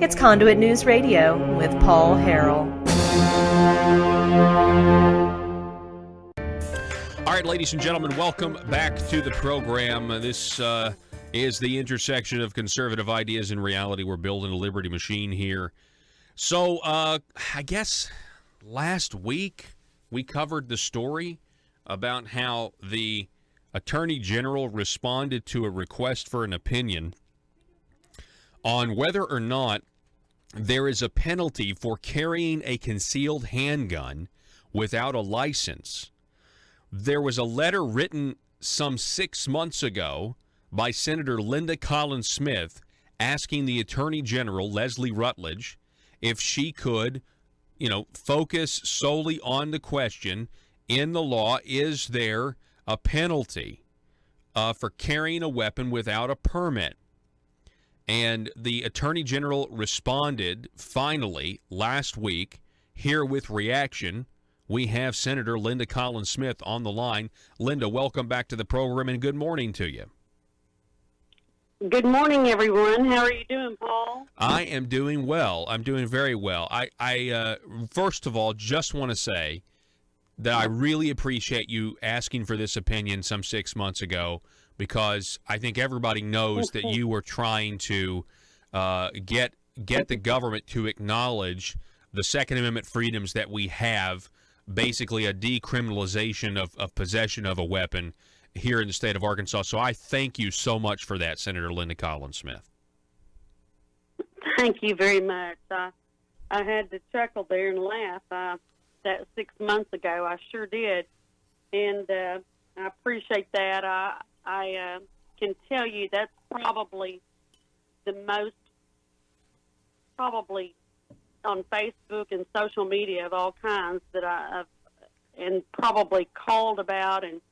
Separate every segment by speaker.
Speaker 1: It's Conduit News Radio with Paul Harrell.
Speaker 2: All right, ladies and gentlemen, welcome back to the program. This is the intersection of conservative ideas and reality. We're building a liberty machine here. So I guess last week we covered the story about how the Attorney General responded to a request for an opinion on whether or not there is a penalty for carrying a concealed handgun without a license. There was a letter written some 6 months ago by Senator Linda Collin Smith asking the Attorney General, Leslie Rutledge, if she could, focus solely on the question in the law, is there a penalty for carrying a weapon without a permit? And the Attorney General responded finally last week. Here with reaction, we have Senator Linda Collin Smith on the line. Linda, welcome back to the program, and good morning to you.
Speaker 3: Good morning, everyone. How are you doing, Paul?
Speaker 2: I am doing well. I'm doing very well. I first of all, just want to say that I really appreciate you asking for this opinion some 6 months ago, because I think everybody knows that you were trying to get the government to acknowledge the Second Amendment freedoms that we have, basically a decriminalization of possession of a weapon here in the state of Arkansas. So I thank you so much for that, Senator Linda Collin Smith.
Speaker 3: Thank you very much. I had to chuckle there and laugh. That 6 months ago, I sure did. And I appreciate that. I can tell you that's probably the most, on Facebook and social media of all kinds that I've and probably called about, and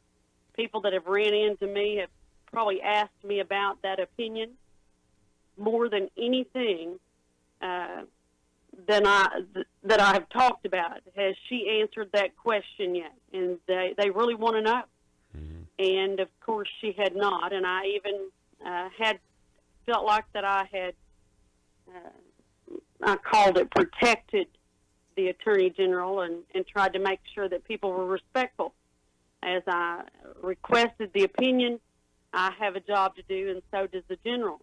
Speaker 3: people that have ran into me have probably asked me about that opinion more than anything that I have talked about. Has she answered that question yet? And they really want to know. Mm-hmm. And of course she had not. And I even felt like that I had, I called it protected the Attorney General and tried to make sure that people were respectful. As I requested the opinion, I have a job to do, and so does the General.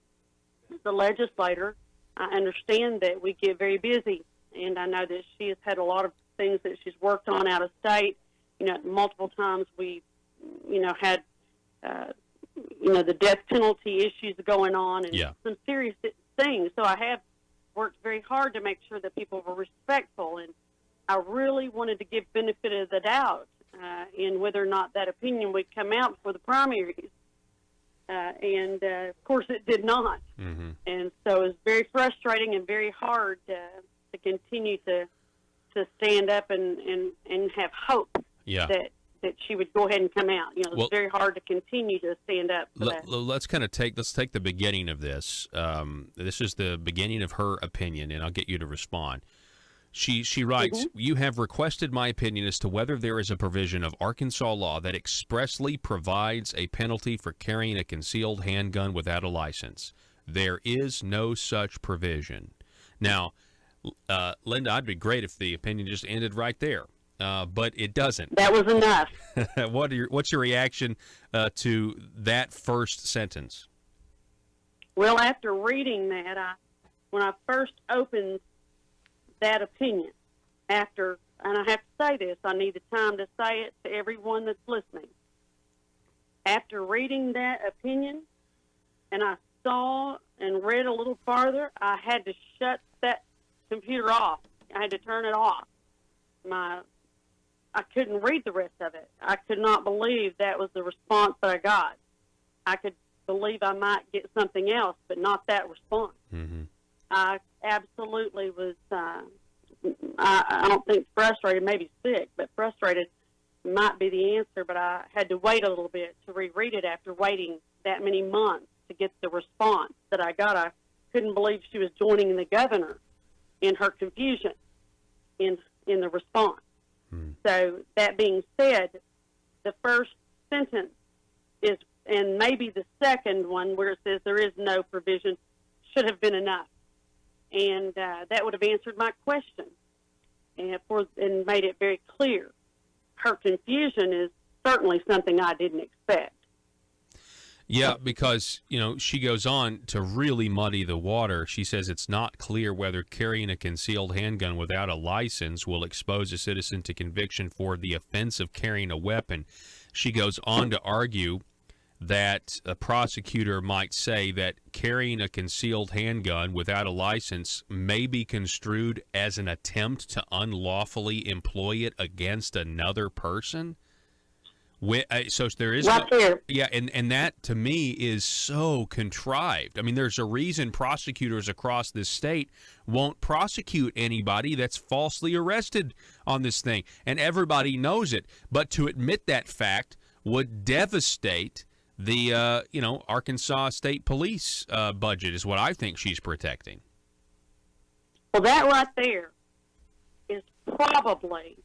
Speaker 3: As a legislator, I understand that we get very busy, and I know that she has had a lot of things that she's worked on out of state. Multiple times we, had, the death penalty issues going on and some serious things. So I have worked very hard to make sure that people were respectful, and I really wanted to give benefit of the doubt in whether or not that opinion would come out for the primaries. And of course it did not. Mm-hmm. And so it was very frustrating and very hard to continue to stand up and have hope that she would go ahead and come out. It was very hard to continue to stand up for that.
Speaker 2: Let's take the beginning of this. This is the beginning of her opinion, and I'll get you to respond. She writes, mm-hmm. You have requested my opinion as to whether there is a provision of Arkansas law that expressly provides a penalty for carrying a concealed handgun without a license. There is no such provision. Now, Linda, I'd be great if the opinion just ended right there, but it doesn't.
Speaker 3: That was enough.
Speaker 2: What's your reaction to that first sentence?
Speaker 3: Well, after reading that, when I first opened that opinion, and I have to say this, I need the time to say it to everyone that's listening. After reading that opinion, and I saw and read a little farther, I had to shut that computer off. I had to turn it off. I couldn't read the rest of it. I could not believe that was the response that I got. I could believe I might get something else, but not that response. Mm-hmm. I absolutely was, I don't think frustrated, maybe sick, but frustrated might be the answer, but I had to wait a little bit to reread it after waiting that many months to get the response that I got. I couldn't believe she was joining the governor in her confusion in the response. So that being said, the first sentence is, and maybe the second one where it says there is no provision, should have been enough. and that would have answered my question and made it very clear. Her confusion is certainly something I didn't expect.
Speaker 2: Yeah, because, she goes on to really muddy the water. She says it's not clear whether carrying a concealed handgun without a license will expose a citizen to conviction for the offense of carrying a weapon. She goes on to argue that a prosecutor might say that carrying a concealed handgun without a license may be construed as an attempt to unlawfully employ it against another person. So there is and that to me is so contrived. I mean, there's a reason prosecutors across this state won't prosecute anybody that's falsely arrested on this thing, and everybody knows it. But to admit that fact would devastate the Arkansas State Police budget, is what I think she's protecting.
Speaker 3: Well, that right there is probably.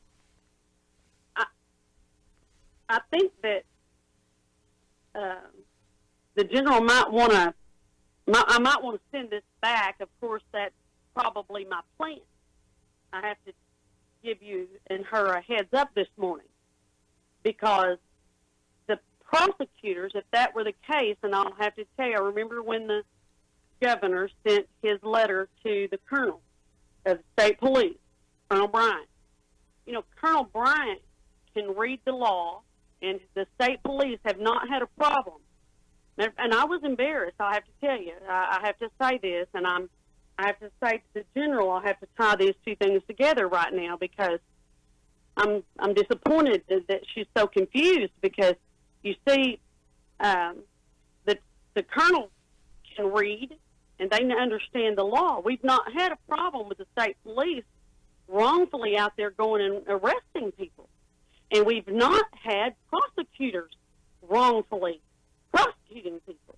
Speaker 3: I think that the general might want to. I might want to send this back. Of course, that's probably my plan. I have to give you and her a heads up this morning, because the prosecutors, if that were the case, and I'll have to tell you, I remember when the governor sent his letter to the colonel of the state police, Colonel Bryant. Colonel Bryant can read the law, and the state police have not had a problem. And I was embarrassed, I have to tell you. I have to say this, and I have to say to the general, I have to tie these two things together right now, because I'm disappointed that she's so confused, because you see, the colonel can read, and they understand the law. We've not had a problem with the state police wrongfully out there going and arresting people. And we've not had prosecutors wrongfully prosecuting people.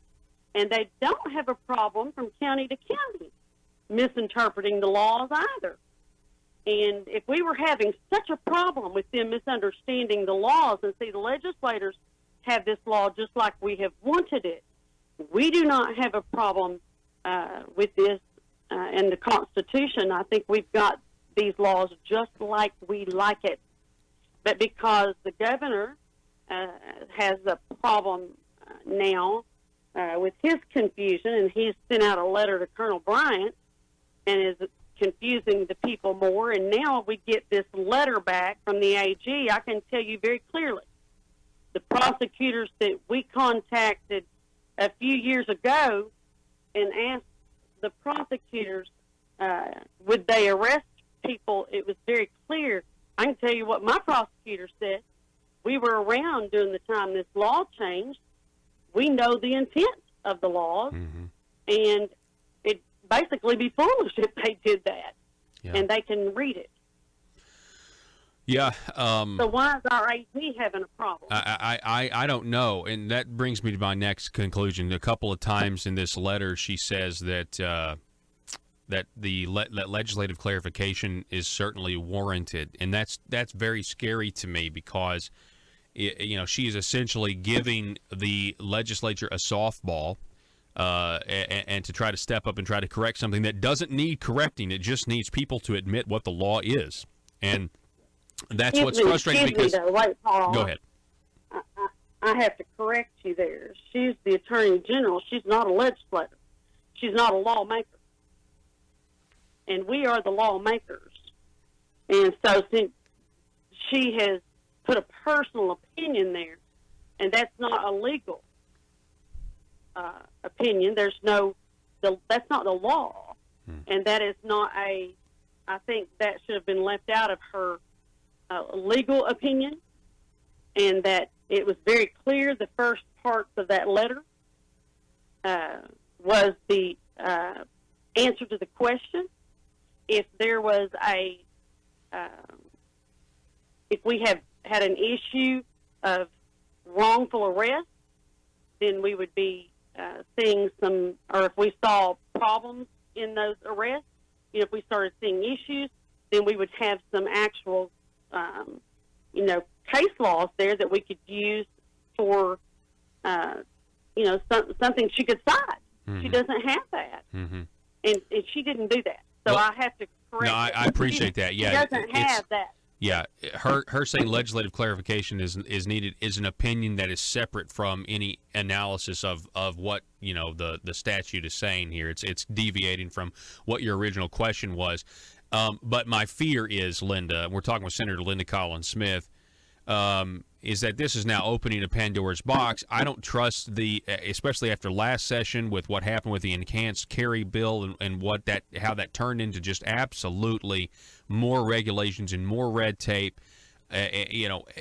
Speaker 3: And they don't have a problem from county to county misinterpreting the laws either. And if we were having such a problem with them misunderstanding the laws, and see, the legislators have this law just like we have wanted it, we do not have a problem with this and the Constitution. I think we've got these laws just like we like it. But because the governor has a problem now with his confusion, and he's sent out a letter to Colonel Bryant and is confusing the people more, and now we get this letter back from the AG, I can tell you very clearly, the prosecutors that we contacted a few years ago and asked the prosecutors would they arrest people, it was very clear. I can tell you what my prosecutor said. We were around during the time this law changed. We know the intent of the laws, and it'd basically be foolish if they did that, and they can read it.
Speaker 2: Yeah.
Speaker 3: So why is our AG having a problem?
Speaker 2: I don't know, and that brings me to my next conclusion. A couple of times in this letter, she says that that legislative clarification is certainly warranted, and that's very scary to me, because she is essentially giving the legislature a softball and to try to step up and try to correct something that doesn't need correcting. It just needs people to admit what the law is, and that's what's frustrating. Because
Speaker 3: wait, Paul,
Speaker 2: go ahead.
Speaker 3: I have to correct you there. She's the Attorney General. She's not a legislator. She's not a lawmaker. And we are the lawmakers. And so since she has put a personal opinion there, and that's not a legal opinion, that's not the law. And that is not I think that should have been left out of her legal opinion, and that it was very clear the first parts of that letter was the answer to the question. If there was if we have had an issue of wrongful arrest, then we would be seeing some, or if we saw problems in those arrests, if we started seeing issues, then we would have some actual, case laws there that we could use for, something she could cite. She doesn't have that. and she didn't do that. So
Speaker 2: Well,
Speaker 3: I have to correct.
Speaker 2: No, I appreciate that. Yeah,
Speaker 3: she doesn't have that.
Speaker 2: Yeah, her saying legislative clarification is needed is an opinion that is separate from any analysis of what the statute is saying here. It's deviating from what your original question was. But my fear is, Linda, we're talking with Senator Linda Collin Smith, is that this is now opening a Pandora's box. I don't trust especially after last session with what happened with the enhanced carry bill and how that turned into just absolutely more regulations and more red tape,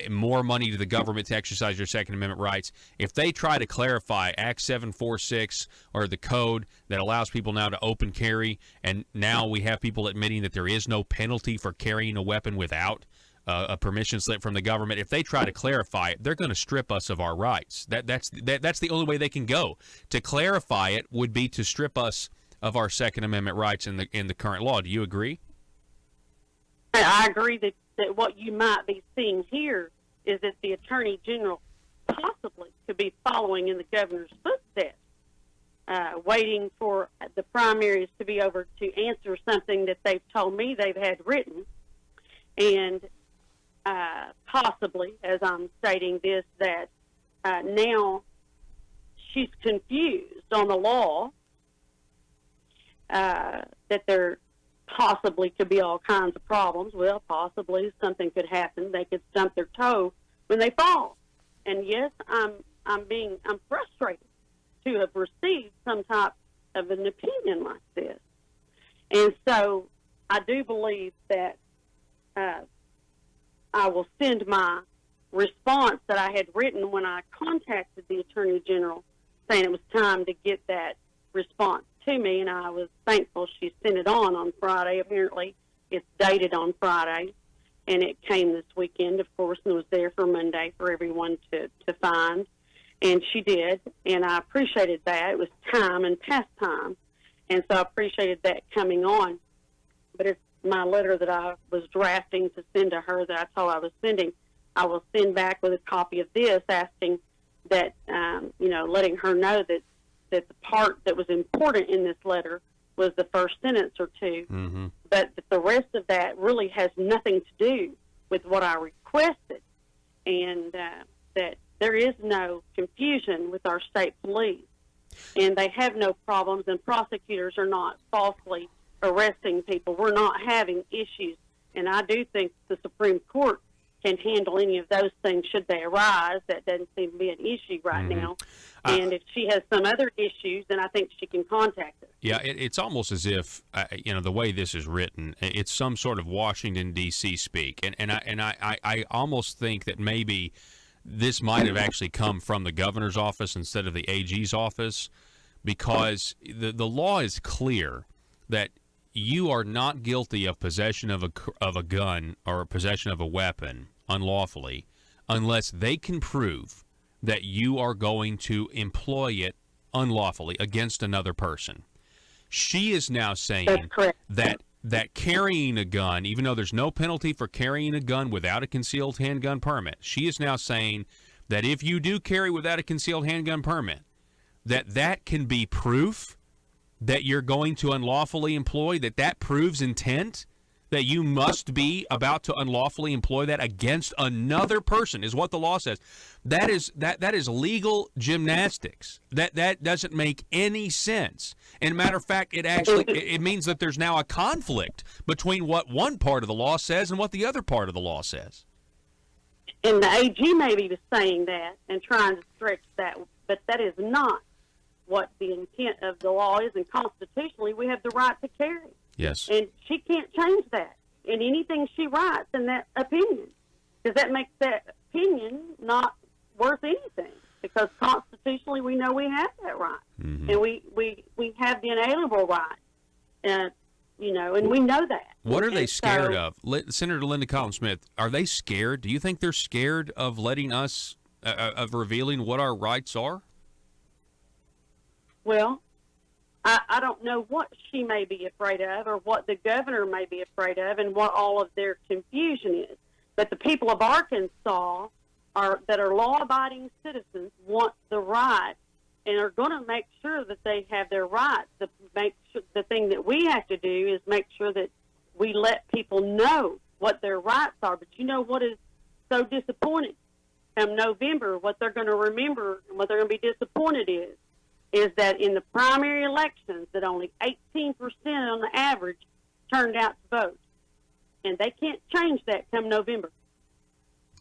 Speaker 2: more money to the government to exercise their Second Amendment rights. If they try to clarify Act 746 or the code that allows people now to open carry, and now we have people admitting that there is no penalty for carrying a weapon without a permission slip from the government. If they try to clarify it, they're going to strip us of our rights. That's the only way they can go. To clarify it would be to strip us of our Second Amendment rights in the current law. Do you agree?
Speaker 3: I agree that what you might be seeing here is that the Attorney General possibly could be following in the governor's footsteps, waiting for the primaries to be over to answer something that they've told me they've had written, and possibly, as I'm stating this, that now she's confused on the law, that there possibly could be all kinds of problems. Well, possibly something could happen. They could stump their toe when they fall. And yes, I'm frustrated to have received some type of an opinion like this. And so I do believe that I will send my response that I had written when I contacted the Attorney General, saying it was time to get that response to me, and I was thankful she sent it on Friday. Apparently it's dated on Friday, and it came this weekend, of course, and it was there for Monday for everyone to find, and she did, and I appreciated that. It was time and past time, and so I appreciated that coming on. But it's my letter that I was drafting to send to her that I told I was sending. I will send back with a copy of this, asking that, letting her know that the part that was important in this letter was the first sentence or two, but that the rest of that really has nothing to do with what I requested, and that there is no confusion with our state police, and they have no problems, and prosecutors are not falsely arresting people. We're not having issues, and I do think the Supreme Court can handle any of those things should they arise. That doesn't seem to be an issue right now. And if she has some other issues, then I think she can contact us.
Speaker 2: Yeah, it's almost as if the way this is written, it's some sort of Washington D.C. speak, and I almost think that maybe this might have actually come from the governor's office instead of the AG's office, because the law is clear that you are not guilty of possession of a gun or possession of a weapon unlawfully unless they can prove that you are going to employ it unlawfully against another person. She is now saying that carrying a gun, even though there's no penalty for carrying a gun without a concealed handgun permit, she is now saying that if you do carry without a concealed handgun permit, that can be proof that you're going to unlawfully employ, that proves intent, that you must be about to unlawfully employ that against another person, is what the law says. That is legal gymnastics. That doesn't make any sense. And matter of fact, it means that there's now a conflict between what one part of the law says and what the other part of the law says.
Speaker 3: And the AG maybe was saying that and trying to stretch that, but that is not what the intent of the law is, and constitutionally we have the right to carry.
Speaker 2: Yes.
Speaker 3: And she can't change that in anything she writes in that opinion, because that makes that opinion not worth anything, because constitutionally we know we have that right. And we have the inalienable right, and we know that.
Speaker 2: What are they scared of? Senator Linda Collin Smith, are they scared? Do you think they're scared of letting us, of revealing what our rights are?
Speaker 3: Well, I don't know what she may be afraid of, or what the governor may be afraid of, and what all of their confusion is. But the people of Arkansas that are law-abiding citizens want the right and are going to make sure that they have their rights. The thing that we have to do is make sure that we let people know what their rights are. But you know what is so disappointing? Come November, what they're going to remember and what they're going to be disappointed is that in the primary elections that only 18% on the average turned out to vote. And they can't change that come November.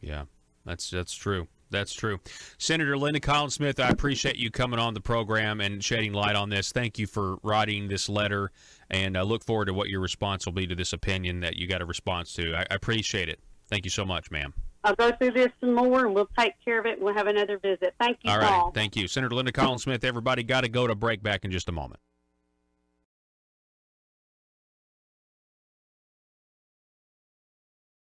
Speaker 2: Yeah, that's true. That's true. Senator Linda Collin-Smith, I appreciate you coming on the program and shedding light on this. Thank you for writing this letter, and I look forward to what your response will be to this opinion that you got a response to. I appreciate it. Thank you so much, ma'am.
Speaker 3: I'll go through this some more, and we'll take care of it, and we'll have another visit. Thank you,
Speaker 2: All
Speaker 3: Paul.
Speaker 2: right. Thank you. Senator Linda Collin-Smith, everybody got to go to break. Back in just a moment.